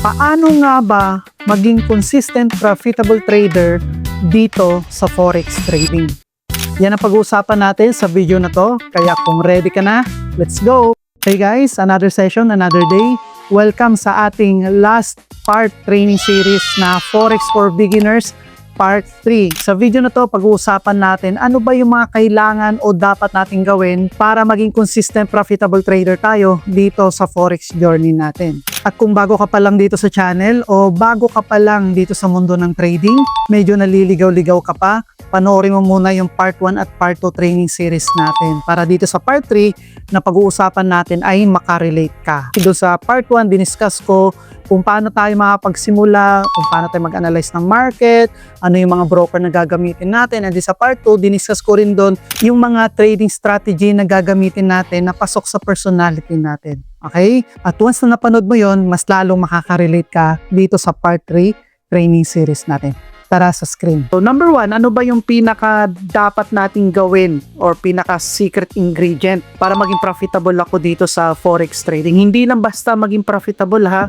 Paano nga ba maging consistent profitable trader dito sa forex trading? Yan ang pag-uusapan natin sa video na to. Kaya kung ready ka na, let's go! Hey guys, another session, another day. Welcome sa ating last part training series na Forex for Beginners Part 3. Sa video na to, pag-uusapan natin ano ba yung mga kailangan o dapat nating gawin para maging consistent profitable trader tayo dito sa Forex journey natin. At kung bago ka pa lang dito sa channel o bago ka pa lang dito sa mundo ng trading, medyo naliligaw-ligaw ka pa, panoorin mo muna yung Part 1 at Part 2 training series natin para dito sa Part 3 na pag-uusapan natin ay makarelate ka. Dito sa Part 1, diniscuss ko kung paano tayo makapagsimula, kung paano tayo mag-analyze ng market, ano yung mga broker na gagamitin natin. And sa Part 2, diniscuss ko rin doon yung mga trading strategy na gagamitin natin na pasok sa personality natin. Okay? At once na napanood mo yon, mas lalong makaka-relate ka dito sa Part 3 training series natin. Tara sa screen. So number 1, ano ba yung pinaka dapat nating gawin or pinaka secret ingredient para maging profitable ako dito sa forex trading? Hindi lang basta maging profitable ha.